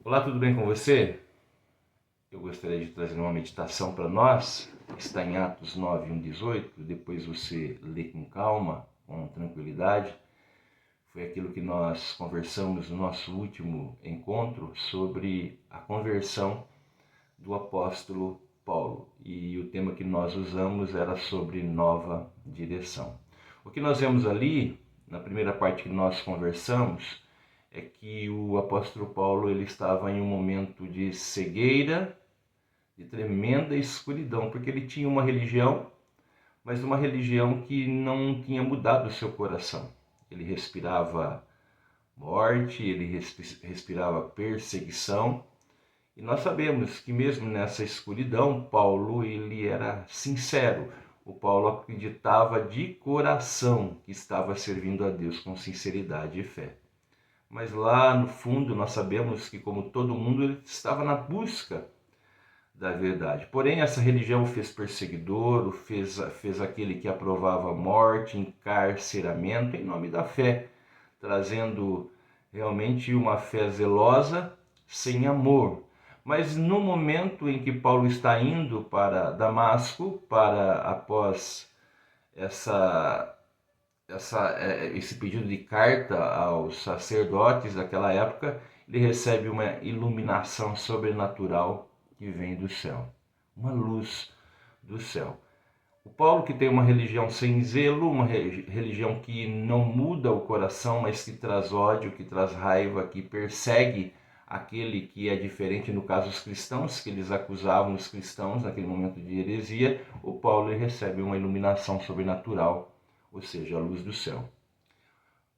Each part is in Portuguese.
Olá, tudo bem com você? Eu gostaria de trazer uma meditação para nós. Está em Atos 9, 18. Depois você lê com calma, com tranquilidade. Foi aquilo que nós conversamos no nosso último encontro sobre a conversão do apóstolo Paulo. E o tema que nós usamos era sobre nova direção. O que nós vemos ali, na primeira parte que nós conversamos, é que o apóstolo Paulo ele estava em um momento de cegueira, de tremenda escuridão, porque ele tinha uma religião, mas uma religião que não tinha mudado o seu coração. Ele respirava morte, ele respirava perseguição, e nós sabemos que mesmo nessa escuridão, Paulo ele era sincero. O Paulo acreditava de coração que estava servindo a Deus com sinceridade e fé. Mas lá no fundo nós sabemos que, como todo mundo, ele estava na busca da verdade. Porém, essa religião o fez perseguidor, fez aquele que aprovava morte, encarceramento em nome da fé, trazendo realmente uma fé zelosa, sem amor. Mas no momento em que Paulo está indo para Damasco, após essa esse pedido de carta aos sacerdotes daquela época, ele recebe uma iluminação sobrenatural que vem do céu, uma luz do céu. O Paulo, que tem uma religião sem zelo, uma religião que não muda o coração, mas que traz ódio, que traz raiva, que persegue aquele que é diferente, no caso os cristãos, que eles acusavam os cristãos naquele momento de heresia, o Paulo recebe uma iluminação sobrenatural, ou seja, a luz do céu.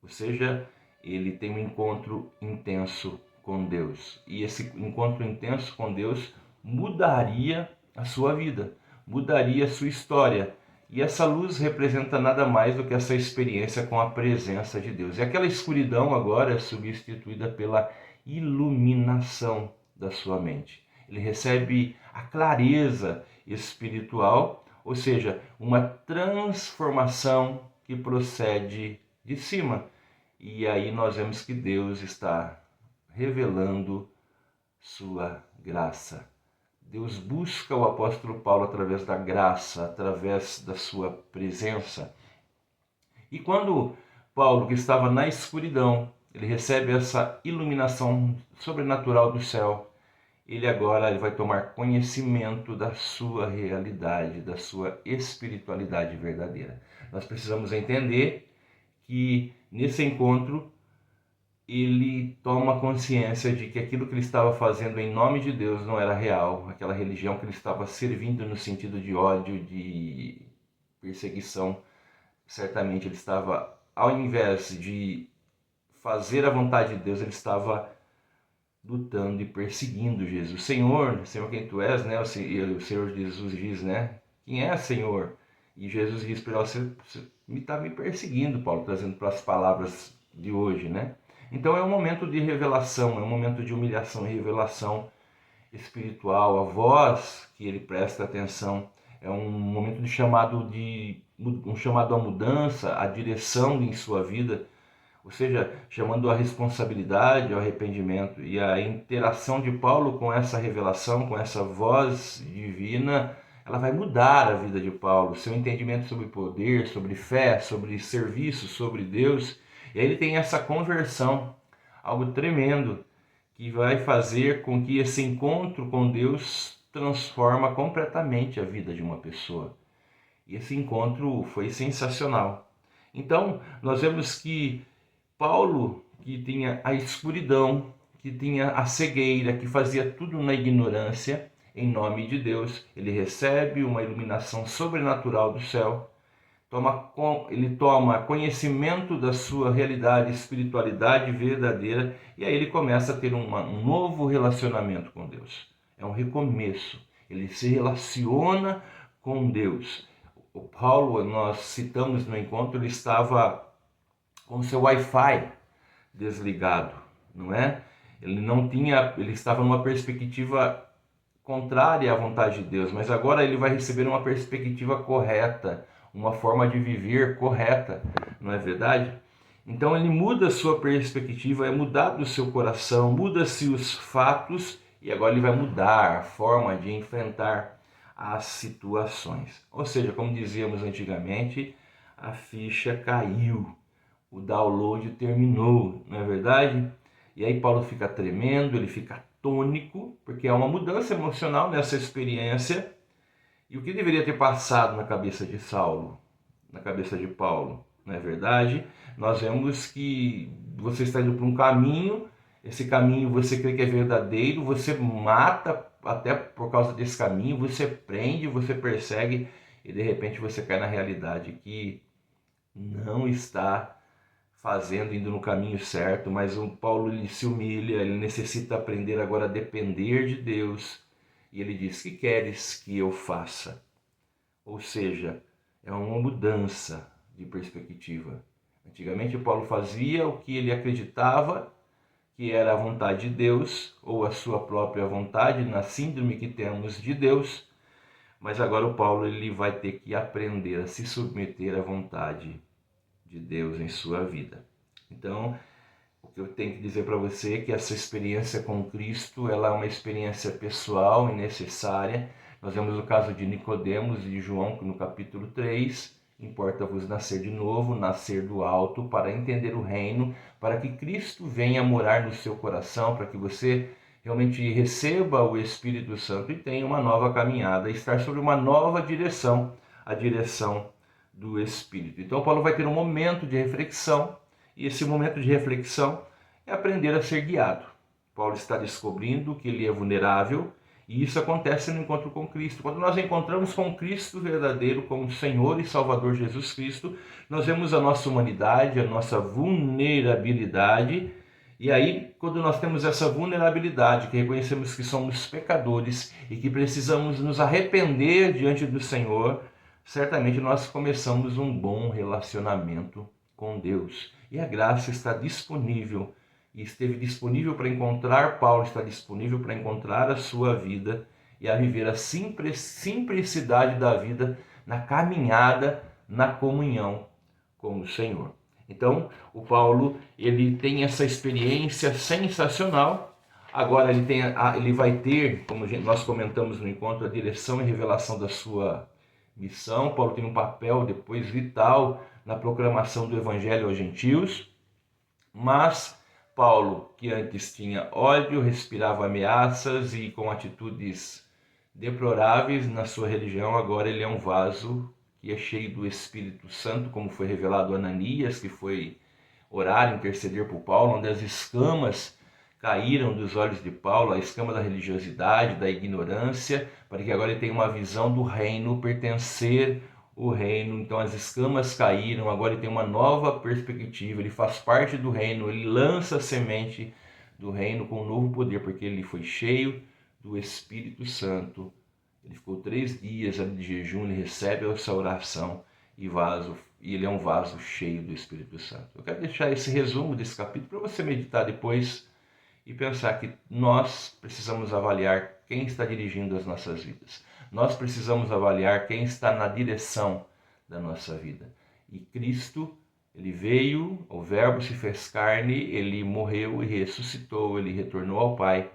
Ou seja, ele tem um encontro intenso com Deus. E esse encontro intenso com Deus mudaria a sua vida, mudaria a sua história. E essa luz representa nada mais do que essa experiência com a presença de Deus. E aquela escuridão agora é substituída pela iluminação da sua mente. Ele recebe a clareza espiritual, ou seja, uma transformação que procede de cima. E aí nós vemos que Deus está revelando sua graça. Deus busca o apóstolo Paulo através da graça, através da sua presença. E quando Paulo, que estava na escuridão, ele recebe essa iluminação sobrenatural do céu, ele vai tomar conhecimento da sua realidade, da sua espiritualidade verdadeira. Nós precisamos entender que nesse encontro ele toma consciência de que aquilo que ele estava fazendo em nome de Deus não era real, aquela religião que ele estava servindo no sentido de ódio, de perseguição, certamente ele estava, ao invés de fazer a vontade de Deus, ele estava lutando e perseguindo Jesus. Senhor, quem tu és, né? O Senhor Jesus diz, né? Quem é, Senhor? E Jesus diz para ele, você está me perseguindo, Paulo, trazendo para as palavras de hoje, né? Então é um momento de revelação, é um momento de humilhação e revelação espiritual. A voz que ele presta atenção é um momento de um chamado à mudança, à direção em sua vida, ou seja, chamando a responsabilidade, ao arrependimento. E a interação de Paulo com essa revelação, com essa voz divina, ela vai mudar a vida de Paulo, seu entendimento sobre poder, sobre fé, sobre serviço, sobre Deus. E aí ele tem essa conversão, algo tremendo, que vai fazer com que esse encontro com Deus transforma completamente a vida de uma pessoa. E esse encontro foi sensacional. Então, nós vemos que Paulo, que tinha a escuridão, que tinha a cegueira, que fazia tudo na ignorância, em nome de Deus, ele recebe uma iluminação sobrenatural do céu, ele toma conhecimento da sua realidade, espiritualidade verdadeira, e aí ele começa a ter um novo relacionamento com Deus. É um recomeço, ele se relaciona com Deus. O Paulo, nós citamos no encontro, ele estava com o seu Wi-Fi desligado, não é? Ele estava numa perspectiva contrária à vontade de Deus, mas agora ele vai receber uma perspectiva correta, uma forma de viver correta, não é verdade? Então ele muda a sua perspectiva, é mudado o seu coração, muda-se os fatos e agora ele vai mudar a forma de enfrentar as situações. Ou seja, como dizíamos antigamente, a ficha caiu, o download terminou, não é verdade? E aí Paulo fica tremendo, ele fica atônico, porque há uma mudança emocional nessa experiência. E o que deveria ter passado na cabeça de Saulo, na cabeça de Paulo, não é verdade? Nós vemos que você está indo para um caminho, esse caminho você crê que é verdadeiro, você mata até por causa desse caminho, você prende, você persegue e de repente você cai na realidade que não está fazendo, indo no caminho certo, mas o Paulo ele se humilha, ele necessita aprender agora a depender de Deus. E ele diz: que queres que eu faça? Ou seja, é uma mudança de perspectiva. Antigamente Paulo fazia o que ele acreditava que era a vontade de Deus, ou a sua própria vontade, na síndrome que temos de Deus, mas agora o Paulo ele vai ter que aprender a se submeter à vontade de Deus em sua vida. Então, o que eu tenho que dizer para você é que essa experiência com Cristo, ela é uma experiência pessoal e necessária. Nós vemos o caso de Nicodemos e de João, que no capítulo 3, importa-vos nascer de novo, nascer do alto, para entender o reino, para que Cristo venha morar no seu coração, para que você realmente receba o Espírito Santo e tenha uma nova caminhada, estar sobre uma nova direção, a direção do Espírito. Então Paulo vai ter um momento de reflexão, e esse momento de reflexão é aprender a ser guiado. Paulo está descobrindo que ele é vulnerável, e isso acontece no encontro com Cristo. Quando nós encontramos com Cristo verdadeiro, como Senhor e Salvador Jesus Cristo, nós vemos a nossa humanidade, a nossa vulnerabilidade. E aí, quando nós temos essa vulnerabilidade, que reconhecemos que somos pecadores e que precisamos nos arrepender diante do Senhor, certamente nós começamos um bom relacionamento com Deus. E a graça está disponível, e esteve disponível para encontrar Paulo, está disponível para encontrar a sua vida e a viver a simplicidade da vida na caminhada, na comunhão com o Senhor. Então, o Paulo, ele tem essa experiência sensacional. Agora ele vai ter, como nós comentamos no encontro, a direção e revelação da sua missão. Paulo tem um papel depois vital na proclamação do evangelho aos gentios, mas Paulo, que antes tinha ódio, respirava ameaças e com atitudes deploráveis na sua religião, agora ele é um vaso que é cheio do Espírito Santo, como foi revelado a Ananias, que foi orar, interceder por Paulo, onde as escamas caíram dos olhos de Paulo, a escama da religiosidade, da ignorância, para que agora ele tenha uma visão do reino, pertencer o reino. Então as escamas caíram, agora ele tem uma nova perspectiva, ele faz parte do reino, ele lança a semente do reino com um novo poder, porque ele foi cheio do Espírito Santo. Ele ficou 3 dias ali de jejum, ele recebe essa oração e ele é um vaso cheio do Espírito Santo. Eu quero deixar esse resumo desse capítulo para você meditar depois e pensar que nós precisamos avaliar quem está dirigindo as nossas vidas. Nós precisamos avaliar quem está na direção da nossa vida. E Cristo, ele veio, o Verbo se fez carne, ele morreu e ressuscitou, ele retornou ao Pai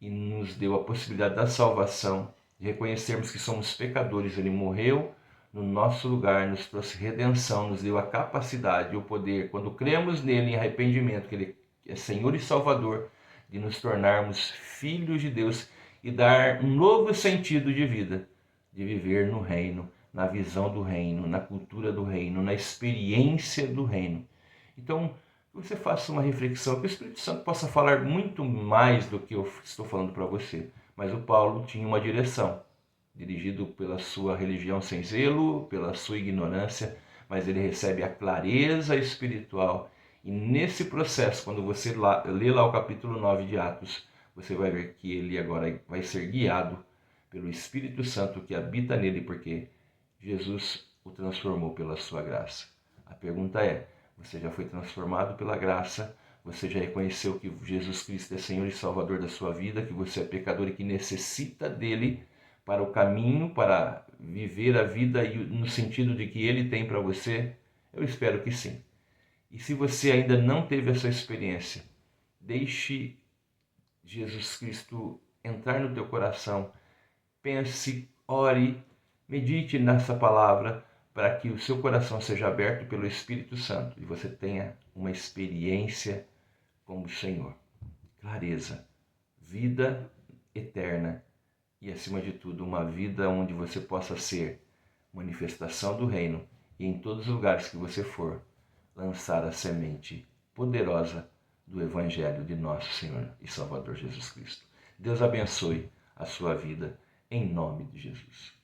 e nos deu a possibilidade da salvação, de reconhecermos que somos pecadores. Ele morreu no nosso lugar, nos trouxe redenção, nos deu a capacidade e o poder, quando cremos nele em arrependimento, que ele é Senhor e Salvador, de nos tornarmos filhos de Deus e dar um novo sentido de vida, de viver no reino, na visão do reino, na cultura do reino, na experiência do reino. Então, que você faça uma reflexão, que o Espírito Santo possa falar muito mais do que eu estou falando para você. Mas o Paulo tinha uma direção, dirigido pela sua religião sem zelo, pela sua ignorância, mas ele recebe a clareza espiritual. E nesse processo, quando você lê lá o capítulo 9 de Atos, você vai ver que ele agora vai ser guiado pelo Espírito Santo que habita nele, porque Jesus o transformou pela sua graça. A pergunta é: você já foi transformado pela graça? Você já reconheceu que Jesus Cristo é Senhor e Salvador da sua vida, que você é pecador e que necessita dele para o caminho, para viver a vida no sentido de que ele tem para você? Eu espero que sim. E se você ainda não teve essa experiência, deixe Jesus Cristo entrar no teu coração. Pense, ore, medite nessa palavra para que o seu coração seja aberto pelo Espírito Santo e você tenha uma experiência com o Senhor. Clareza, vida eterna e, acima de tudo, uma vida onde você possa ser manifestação do reino e em todos os lugares que você for, lançar a semente poderosa do Evangelho de nosso Senhor e Salvador Jesus Cristo. Deus abençoe a sua vida, em nome de Jesus.